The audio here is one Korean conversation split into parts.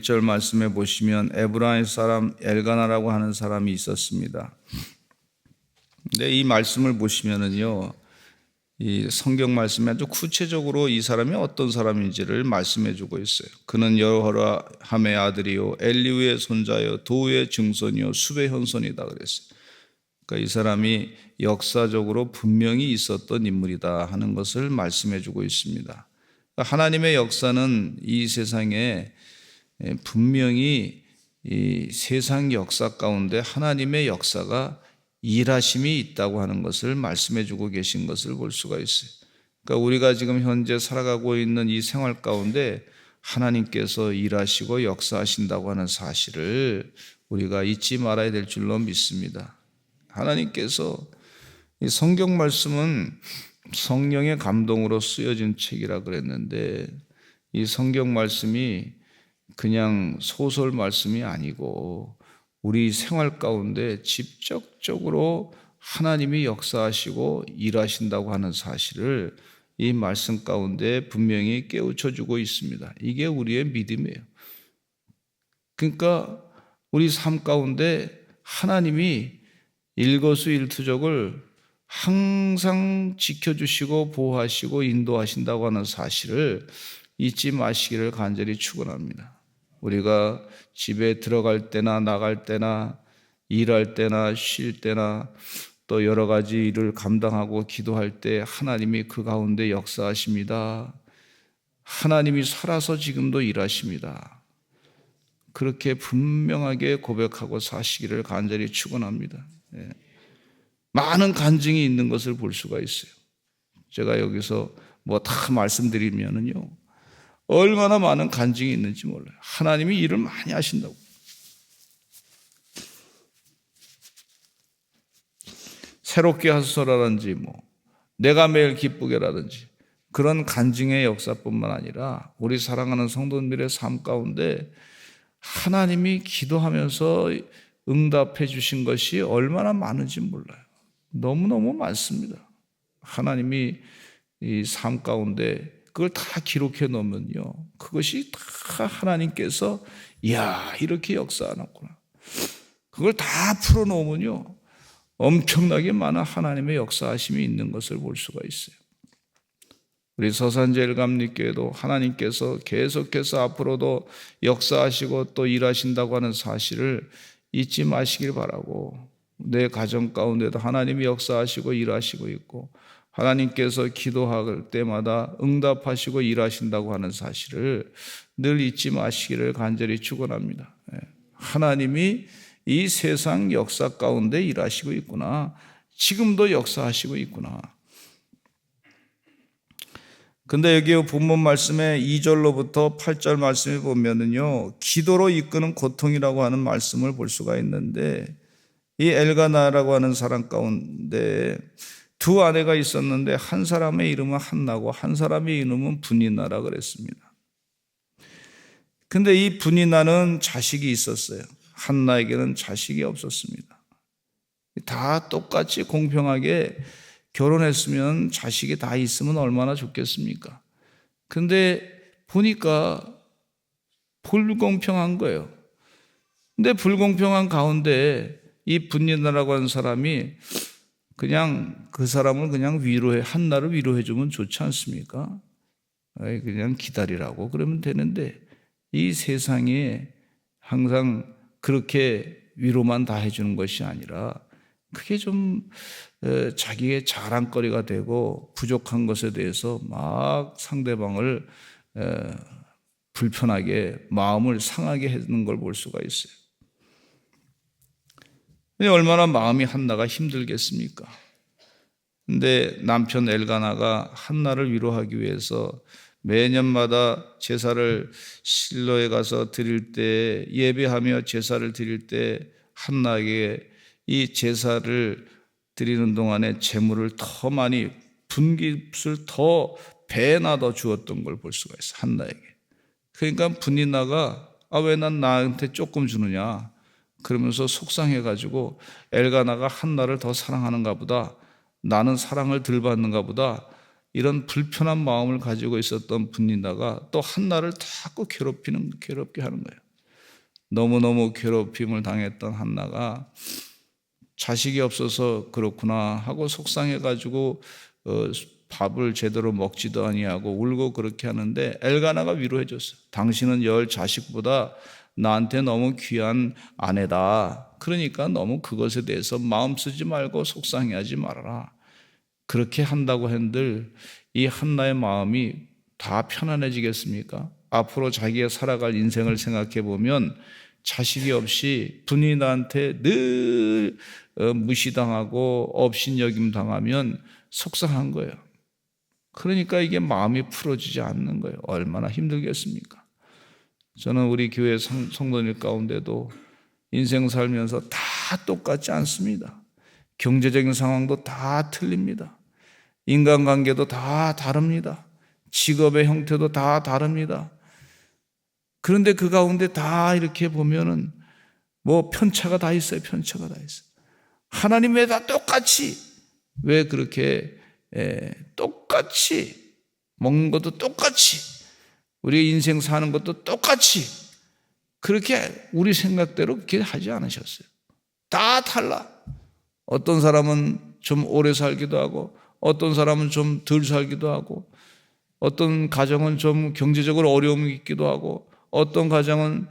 1절 말씀에 보시면 에브라임 사람 엘가나라고 하는 사람이 있었습니다. 근데 이 말씀을 보시면은요, 이 성경 말씀에 아주 구체적으로 이 사람이 어떤 사람인지를 말씀해 주고 있어요. 그는 여호람의 아들이요 엘리우의 손자요 도우의 증손이요 숲의 현손이다 그랬어요. 그러니까 이 사람이 역사적으로 분명히 있었던 인물이다 하는 것을 말씀해 주고 있습니다. 하나님의 역사는 이 세상에 분명히 이 세상 역사 가운데 하나님의 역사가 일하심이 있다고 하는 것을 말씀해 주고 계신 것을 볼 수가 있어요. 그러니까 우리가 지금 현재 살아가고 있는 이 생활 가운데 하나님께서 일하시고 역사하신다고 하는 사실을 우리가 잊지 말아야 될 줄로 믿습니다. 하나님께서 이 성경 말씀은 성령의 감동으로 쓰여진 책이라 그랬는데 이 성경 말씀이 그냥 소설 말씀이 아니고 우리 생활 가운데 직접적으로 하나님이 역사하시고 일하신다고 하는 사실을 이 말씀 가운데 분명히 깨우쳐주고 있습니다. 이게 우리의 믿음이에요. 그러니까 우리 삶 가운데 하나님이 일거수일투족을 항상 지켜주시고 보호하시고 인도하신다고 하는 사실을 잊지 마시기를 간절히 축원합니다. 우리가 집에 들어갈 때나 나갈 때나 일할 때나 쉴 때나 또 여러 가지 일을 감당하고 기도할 때 하나님이 그 가운데 역사하십니다. 하나님이 살아서 지금도 일하십니다. 그렇게 분명하게 고백하고 사시기를 간절히 축원합니다. 많은 간증이 있는 것을 볼 수가 있어요. 제가 여기서 뭐 다 말씀드리면은요, 얼마나 많은 간증이 있는지 몰라요. 하나님이 일을 많이 하신다고. 새롭게 하소서라든지 내가 매일 기쁘게라든지 그런 간증의 역사뿐만 아니라 우리 사랑하는 성도님들의 삶 가운데 하나님이 기도하면서 응답해 주신 것이 얼마나 많은지 몰라요. 너무너무 많습니다. 하나님이 이 삶 가운데 그걸 다 기록해 놓으면요, 그것이 다 하나님께서 이야 이렇게 역사하는구나, 그걸 다 풀어 놓으면요 엄청나게 많은 하나님의 역사하심이 있는 것을 볼 수가 있어요. 우리 서산제일감리교회도 하나님께서 계속해서 앞으로도 역사하시고 또 일하신다고 하는 사실을 잊지 마시길 바라고, 내 가정 가운데도 하나님이 역사하시고 일하시고 있고 하나님께서 기도할 때마다 응답하시고 일하신다고 하는 사실을 늘 잊지 마시기를 간절히 축원합니다. 하나님이 이 세상 역사 가운데 일하시고 있구나, 지금도 역사하시고 있구나. 근데 여기 본문 말씀에 2절로부터 8절 말씀에 보면은요, 기도로 이끄는 고통이라고 하는 말씀을 볼 수가 있는데, 이 엘가나라고 하는 사람 가운데 두 아내가 있었는데 한 사람의 이름은 한나고 한 사람의 이름은 분이나라 그랬습니다. 근데 이 분이나는 자식이 있었어요. 한나에게는 자식이 없었습니다. 다 똑같이 공평하게 결혼했으면 자식이 다 있으면 얼마나 좋겠습니까? 근데 보니까 불공평한 거예요. 근데 불공평한 가운데 이 분이나라고 하는 사람이 그냥 그 사람을 그냥 한나를 위로해 주면 좋지 않습니까? 그냥 기다리라고 그러면 되는데 이 세상에 항상 그렇게 위로만 다 해주는 것이 아니라 그게 좀 자기의 자랑거리가 되고 부족한 것에 대해서 막 상대방을 불편하게 마음을 상하게 해주는 걸 볼 수가 있어요. 얼마나 마음이 한나가 힘들겠습니까? 근데 남편 엘가나가 한나를 위로하기 위해서 매년마다 제사를 실로에 가서 드릴 때, 예배하며 제사를 드릴 때 한나에게 이 제사를 드리는 동안에 재물을 더 많이, 분깃을 더 배나 더 주었던 걸 볼 수가 있어요, 한나에게. 그러니까 분이나가 왜 난 나한테 조금 주느냐 그러면서 속상해가지고 엘가나가 한나를 더 사랑하는가 보다, 나는 사랑을 덜 받는가 보다, 이런 불편한 마음을 가지고 있었던 분이나가 또 한나를 자꾸 괴롭게 하는 거예요. 너무너무 괴롭힘을 당했던 한나가 자식이 없어서 그렇구나 하고 속상해가지고 밥을 제대로 먹지도 아니하고 울고 그렇게 하는데 엘가나가 위로해 줬어요. 당신은 10 자식보다 나한테 너무 귀한 아내다. 그러니까 너무 그것에 대해서 마음 쓰지 말고 속상해하지 말아라. 그렇게 한다고 한들 이 한나의 마음이 다 편안해지겠습니까? 앞으로 자기가 살아갈 인생을 생각해 보면 자식이 없이 부인이 나한테 늘 무시당하고 업신여김 당하면 속상한 거예요. 그러니까 이게 마음이 풀어지지 않는 거예요. 얼마나 힘들겠습니까? 저는 우리 교회 성도들 가운데도 인생 살면서 다 똑같지 않습니다. 경제적인 상황도 다 틀립니다. 인간관계도 다 다릅니다. 직업의 형태도 다 다릅니다. 그런데 그 가운데 다 이렇게 보면은 편차가 다 있어요. 편차가 다 있어요. 하나님 왜 다 똑같이, 왜 그렇게 똑같이 먹는 것도 똑같이, 우리 인생 사는 것도 똑같이 그렇게 우리 생각대로 그렇게 하지 않으셨어요. 다 달라. 어떤 사람은 좀 오래 살기도 하고, 어떤 사람은 좀 덜 살기도 하고, 어떤 가정은 좀 경제적으로 어려움이 있기도 하고, 어떤 가정은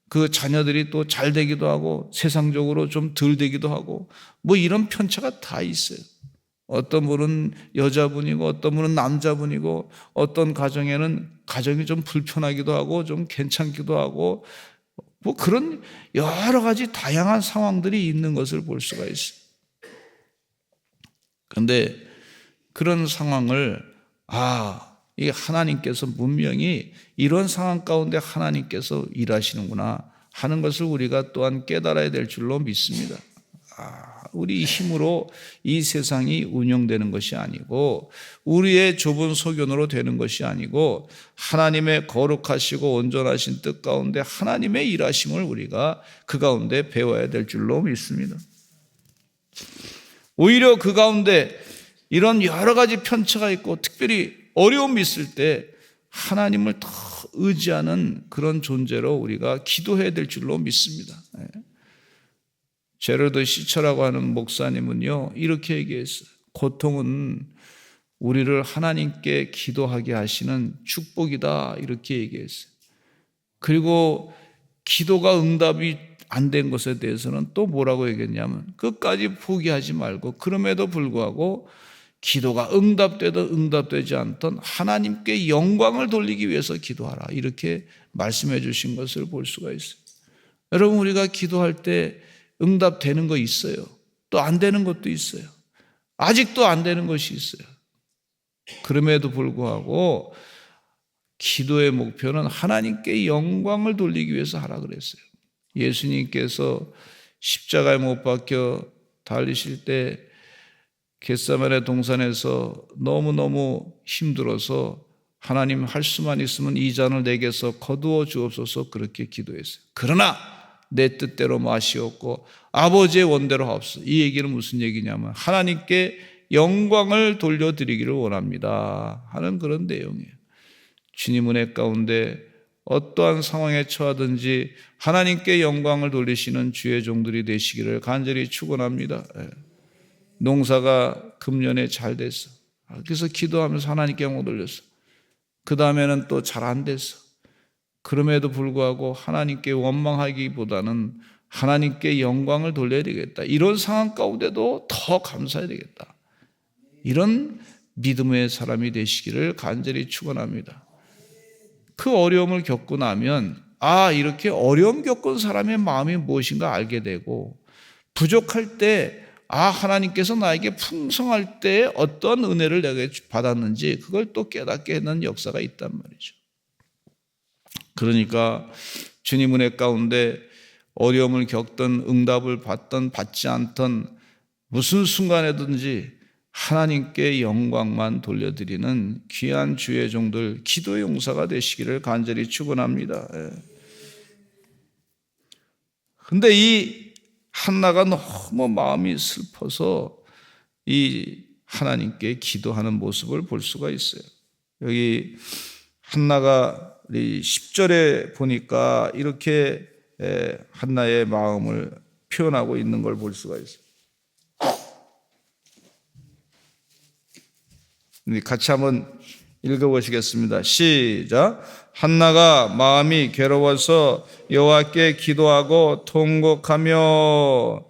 그 자녀들이 또 잘 되기도 하고, 세상적으로 좀 덜 되기도 하고, 이런 편차가 다 있어요. 어떤 분은 여자분이고, 어떤 분은 남자분이고, 어떤 가정에는 가정이 좀 불편하기도 하고, 좀 괜찮기도 하고, 그런 여러 가지 다양한 상황들이 있는 것을 볼 수가 있어요. 그런데 그런 상황을 이 하나님께서 분명히 이런 상황 가운데 하나님께서 일하시는구나 하는 것을 우리가 또한 깨달아야 될 줄로 믿습니다. 우리 힘으로 이 세상이 운영되는 것이 아니고, 우리의 좁은 소견으로 되는 것이 아니고, 하나님의 거룩하시고 온전하신 뜻 가운데 하나님의 일하심을 우리가 그 가운데 배워야 될 줄로 믿습니다. 오히려 그 가운데 이런 여러 가지 편차가 있고 특별히 어려움이 있을 때 하나님을 더 의지하는 그런 존재로 우리가 기도해야 될 줄로 믿습니다. 제러드 시처라고 하는 목사님은요, 이렇게 얘기했어요. 고통은 우리를 하나님께 기도하게 하시는 축복이다, 이렇게 얘기했어요. 그리고 기도가 응답이 안 된 것에 대해서는 또 뭐라고 얘기했냐면, 끝까지 포기하지 말고 그럼에도 불구하고 기도가 응답되든 응답되지 않든 하나님께 영광을 돌리기 위해서 기도하라, 이렇게 말씀해 주신 것을 볼 수가 있어요. 여러분, 우리가 기도할 때 응답되는 거 있어요. 또 안 되는 것도 있어요. 아직도 안 되는 것이 있어요. 그럼에도 불구하고 기도의 목표는 하나님께 영광을 돌리기 위해서 하라 그랬어요. 예수님께서 십자가에 못 박혀 달리실 때 겟세마네 동산에서 너무너무 힘들어서 하나님, 할 수만 있으면 이 잔을 내게서 거두어 주옵소서, 그렇게 기도했어요. 그러나 내 뜻대로 마시옵고 아버지의 원대로 하옵소서. 이 얘기는 무슨 얘기냐면 하나님께 영광을 돌려드리기를 원합니다 하는 그런 내용이에요. 주님 은혜 가운데 어떠한 상황에 처하든지 하나님께 영광을 돌리시는 주의 종들이 되시기를 간절히 축원합니다. 농사가 금년에 잘 됐어. 그래서 기도하면서 하나님께 영광 돌렸어. 그 다음에는 또 잘 안 됐어. 그럼에도 불구하고 하나님께 원망하기보다는 하나님께 영광을 돌려야 되겠다. 이런 상황 가운데도 더 감사해야 되겠다. 이런 믿음의 사람이 되시기를 간절히 축원합니다. 그 어려움을 겪고 나면 이렇게 어려움 겪은 사람의 마음이 무엇인가 알게 되고, 부족할 때 하나님께서 나에게 풍성할 때 어떤 은혜를 내게 받았는지 그걸 또 깨닫게 하는 역사가 있단 말이죠. 그러니까 주님 은혜 가운데 어려움을 겪든 응답을 받든 받지 않든 무슨 순간에든지 하나님께 영광만 돌려드리는 귀한 주의 종들, 기도의 용사가 되시기를 간절히 축원합니다. 그런데 이 한나가 너무 마음이 슬퍼서 이 하나님께 기도하는 모습을 볼 수가 있어요. 여기 한나가 10절에 보니까 이렇게 한나의 마음을 표현하고 있는 걸 볼 수가 있어요. 같이 한번 읽어보시겠습니다. 시작. 한나가 마음이 괴로워서 여호와께 기도하고 통곡하며.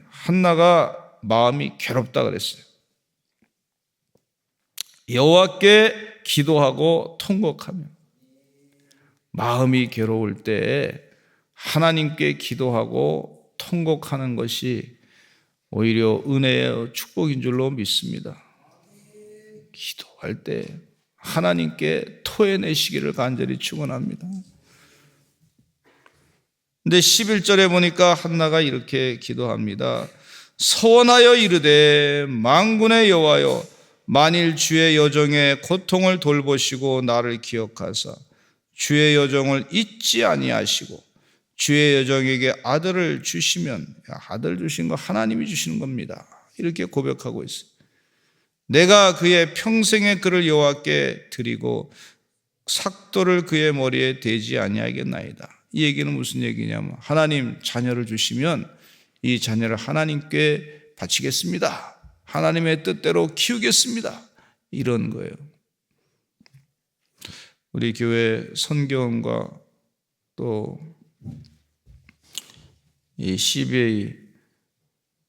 한나가 마음이 괴롭다 그랬어요. 여호와께 기도하고 통곡하며. 마음이 괴로울 때 하나님께 기도하고 통곡하는 것이 오히려 은혜의 축복인 줄로 믿습니다. 기도할 때 하나님께 토해내시기를 간절히 축원합니다. 근데 11절에 보니까 한나가 이렇게 기도합니다. 서원하여 이르되 만군의 여호와여, 만일 주의 여종의 고통을 돌보시고 나를 기억하사 주의 여종을 잊지 아니하시고 주의 여종에게 아들을 주시면, 아들 주신 거 하나님이 주시는 겁니다. 이렇게 고백하고 있어요. 내가 그의 평생의 그를 여호와께 드리고 삭도를 그의 머리에 대지 아니하겠나이다. 이 얘기는 무슨 얘기냐면, 하나님 자녀를 주시면 이 자녀를 하나님께 바치겠습니다. 하나님의 뜻대로 키우겠습니다. 이런 거예요. 우리 교회 선교원과 또 이 CBA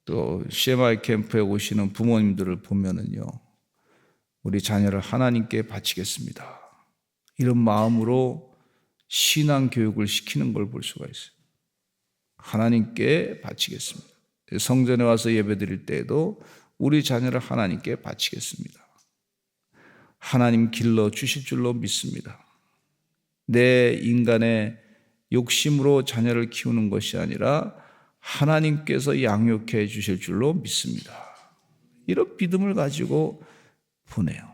또 CMI 캠프에 오시는 부모님들을 보면은요, 우리 자녀를 하나님께 바치겠습니다. 이런 마음으로 신앙 교육을 시키는 걸 볼 수가 있어요. 하나님께 바치겠습니다. 성전에 와서 예배 드릴 때에도 우리 자녀를 하나님께 바치겠습니다. 하나님 길러 주실 줄로 믿습니다. 내 인간의 욕심으로 자녀를 키우는 것이 아니라 하나님께서 양육해 주실 줄로 믿습니다. 이런 믿음을 가지고 보내요.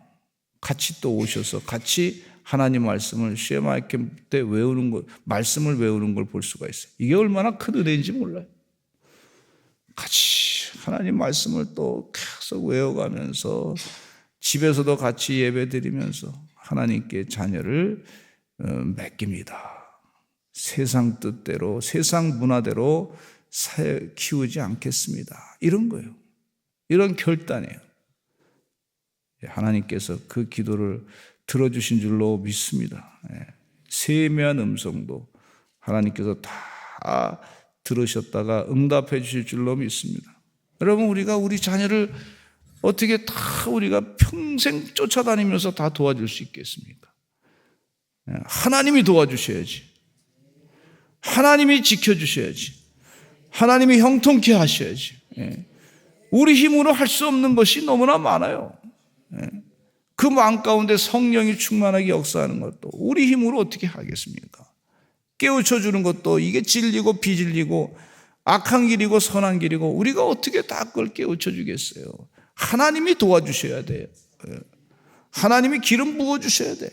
같이 또 오셔서 같이 하나님 말씀을 CMI 캠프 때 외우는 것, 말씀을 외우는 걸 볼 수가 있어요. 이게 얼마나 큰 은혜인지 몰라요. 같이 하나님 말씀을 또 계속 외워가면서 집에서도 같이 예배 드리면서 하나님께 자녀를 맡깁니다. 세상 뜻대로, 세상 문화대로 키우지 않겠습니다. 이런 거예요. 이런 결단이에요. 하나님께서 그 기도를 들어주신 줄로 믿습니다. 세미한 음성도 하나님께서 다 들으셨다가 응답해 주실 줄로 믿습니다. 여러분, 우리가 우리 자녀를 어떻게 다 우리가 평생 쫓아다니면서 다 도와줄 수 있겠습니까? 하나님이 도와주셔야지. 하나님이 지켜주셔야지. 하나님이 형통케 하셔야지. 우리 힘으로 할 수 없는 것이 너무나 많아요. 그 마음 가운데 성령이 충만하게 역사하는 것도 우리 힘으로 어떻게 하겠습니까? 깨우쳐 주는 것도 이게 진리고 비진리고 악한 길이고 선한 길이고 우리가 어떻게 다 그걸 깨우쳐 주겠어요? 하나님이 도와주셔야 돼요. 하나님이 기름 부어주셔야 돼요.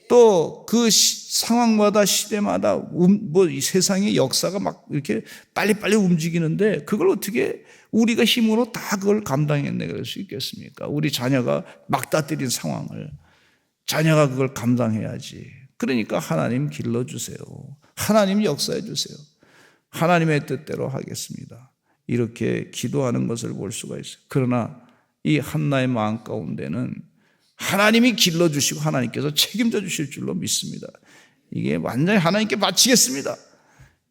또 그 상황마다 시대마다 이 세상의 역사가 막 이렇게 빨리빨리 움직이는데 그걸 어떻게 우리가 힘으로 다 그걸 감당해낼 수 있겠습니까? 우리 자녀가 막다뜨린 상황을 자녀가 그걸 감당해야지. 그러니까 하나님 길러주세요. 하나님 역사해 주세요. 하나님의 뜻대로 하겠습니다. 이렇게 기도하는 것을 볼 수가 있어요. 그러나 이 한나의 마음 가운데는 하나님이 길러주시고 하나님께서 책임져 주실 줄로 믿습니다. 이게 완전히 하나님께 바치겠습니다.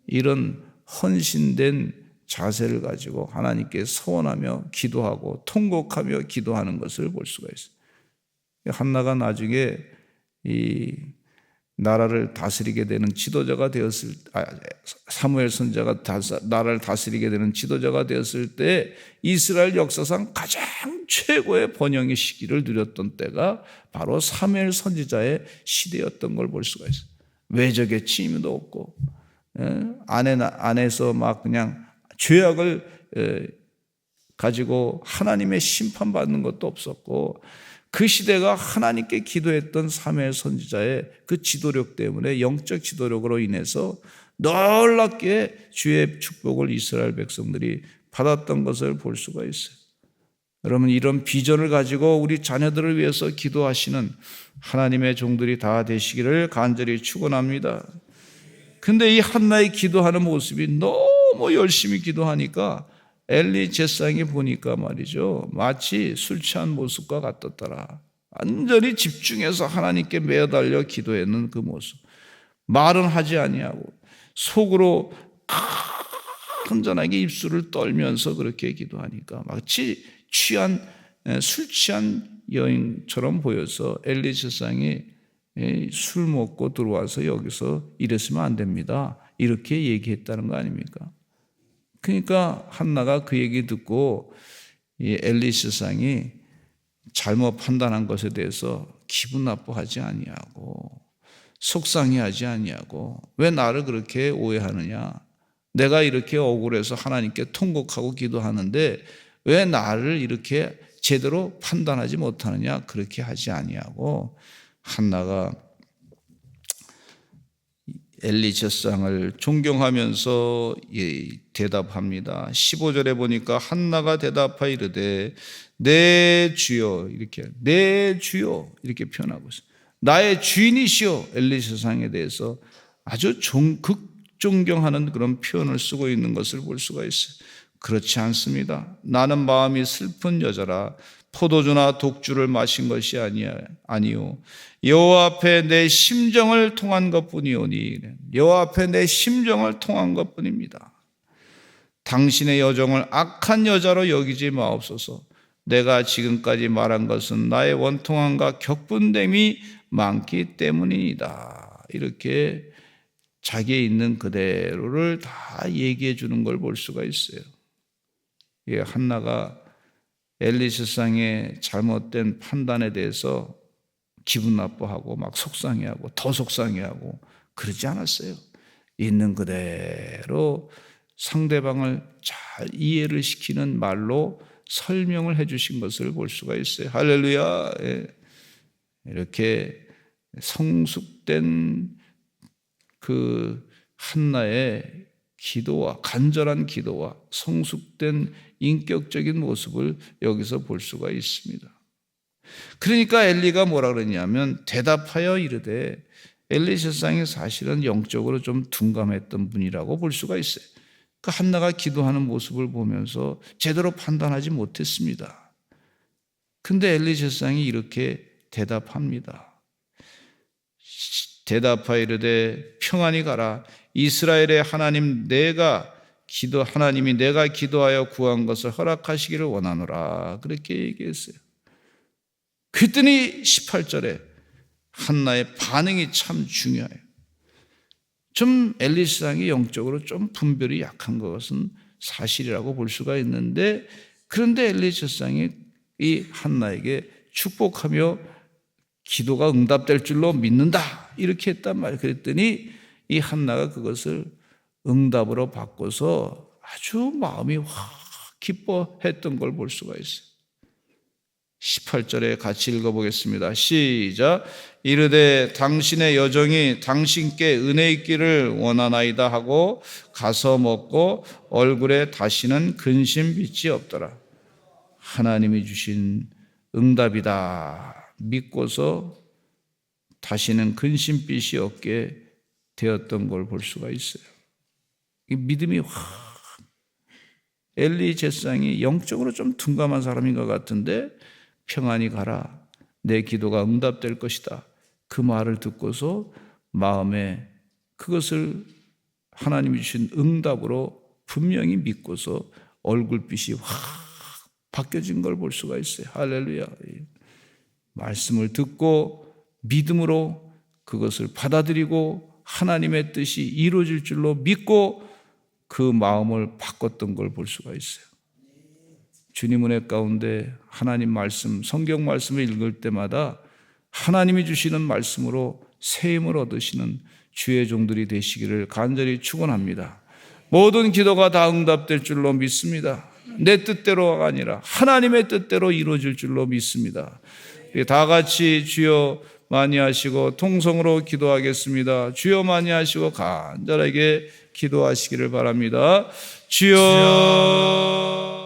이런 헌신된 자세를 가지고 하나님께 서원하며 기도하고 통곡하며 기도하는 것을 볼 수가 있어요. 한나가 나중에 이 나라를 다스리게 되는 지도자가 되었을 사무엘 선지자가 나라를 다스리게 되는 지도자가 되었을 때 이스라엘 역사상 가장 최고의 번영의 시기를 누렸던 때가 바로 사무엘 선지자의 시대였던 걸 볼 수가 있어요. 외적의 침입도 없고 안에서 막 그냥 죄악을 가지고 하나님의 심판받는 것도 없었고 그 시대가 하나님께 기도했던 사무엘 선지자의 그 지도력 때문에 영적 지도력으로 인해서 놀랍게 주의 축복을 이스라엘 백성들이 받았던 것을 볼 수가 있어요. 여러분, 이런 비전을 가지고 우리 자녀들을 위해서 기도하시는 하나님의 종들이 다 되시기를 간절히 축원합니다. 근데 이 한나의 기도하는 모습이 너무 열심히 기도하니까 엘리 제사장이 보니까 말이죠, 마치 술 취한 모습과 같았더라. 완전히 집중해서 하나님께 매달려 기도했는 그 모습. 말은 하지 아니하고 속으로 흔전하게 입술을 떨면서 그렇게 기도하니까 마치 술 취한 여인처럼 보여서 엘리 제사장이 술 먹고 들어와서 여기서 이랬으면 안 됩니다, 이렇게 얘기했다는 거 아닙니까? 그러니까 한나가 그 얘기 듣고 이 엘리 제사장이 잘못 판단한 것에 대해서 기분 나빠하지 아니하고 속상해하지 아니하고 왜 나를 그렇게 오해하느냐, 내가 이렇게 억울해서 하나님께 통곡하고 기도하는데 왜 나를 이렇게 제대로 판단하지 못하느냐, 그렇게 하지 아니하고 한나가 엘리 제사장을 존경하면서 대답합니다. 15절에 보니까 한나가 대답하여 이르되 내 주여, 이렇게 내 주여 이렇게 표현하고 있어요. 나의 주인이시여. 엘리 제사장에 대해서 아주 극존경하는 그런 표현을 쓰고 있는 것을 볼 수가 있어요. 그렇지 않습니다. 나는 마음이 슬픈 여자라 포도주나 독주를 마신 것이 아니요 여호와 앞에 내 심정을 통한 것뿐이오니, 여호와 앞에 내 심정을 통한 것뿐입니다. 당신의 여정을 악한 여자로 여기지 마옵소서. 내가 지금까지 말한 것은 나의 원통함과 격분됨이 많기 때문이다. 이렇게 자기에 있는 그대로를 다 얘기해 주는 걸 볼 수가 있어요. 한나가 엘리 제사장의 잘못된 판단에 대해서 기분 나빠하고 막 속상해하고 더 속상해하고 그러지 않았어요. 있는 그대로 상대방을 잘 이해를 시키는 말로 설명을 해 주신 것을 볼 수가 있어요. 할렐루야. 이렇게 성숙된 그 한나의 기도와 간절한 기도와 성숙된 인격적인 모습을 여기서 볼 수가 있습니다. 그러니까 엘리가 뭐라 그러냐면 대답하여 이르되, 엘리 제사장이 사실은 영적으로 좀 둔감했던 분이라고 볼 수가 있어요. 그 한나가 기도하는 모습을 보면서 제대로 판단하지 못했습니다. 근데 엘리 제사장이 이렇게 대답합니다. 대답하여 이르되 평안히 가라. 이스라엘의 하나님 하나님이 내가 기도하여 구한 것을 허락하시기를 원하노라. 그렇게 얘기했어요. 그랬더니 18절에 한나의 반응이 참 중요해요. 좀 엘리 제사장이 영적으로 좀 분별이 약한 것은 사실이라고 볼 수가 있는데, 그런데 엘리 제사장이 이 한나에게 축복하며 기도가 응답될 줄로 믿는다 이렇게 했단 말이에요. 그랬더니 이 한나가 그것을 응답으로 바꿔서 아주 마음이 확 기뻐했던 걸 볼 수가 있어요. 18절에 같이 읽어보겠습니다. 시작. 이르되 당신의 여정이 당신께 은혜 있기를 원하나이다 하고 가서 먹고 얼굴에 다시는 근심빛이 없더라. 하나님이 주신 응답이다 믿고서 다시는 근심빛이 없게 되었던 걸 볼 수가 있어요. 이 믿음이 확, 엘리 제사장이 영적으로 좀 둔감한 사람인 것 같은데 평안히 가라. 내 기도가 응답될 것이다. 그 말을 듣고서 마음에 그것을 하나님이 주신 응답으로 분명히 믿고서 얼굴빛이 확 바뀌어진 걸 볼 수가 있어요. 할렐루야. 말씀을 듣고 믿음으로 그것을 받아들이고 하나님의 뜻이 이루어질 줄로 믿고 그 마음을 바꿨던 걸 볼 수가 있어요. 주님 은혜 가운데 하나님 말씀, 성경 말씀을 읽을 때마다 하나님이 주시는 말씀으로 새 힘을 얻으시는 주의 종들이 되시기를 간절히 축원합니다. 모든 기도가 다 응답될 줄로 믿습니다. 내 뜻대로가 아니라 하나님의 뜻대로 이루어질 줄로 믿습니다. 다 같이 주여 많이 하시고 통성으로 기도하겠습니다. 주여 많이 하시고 간절하게 기도하시기를 바랍니다. 주여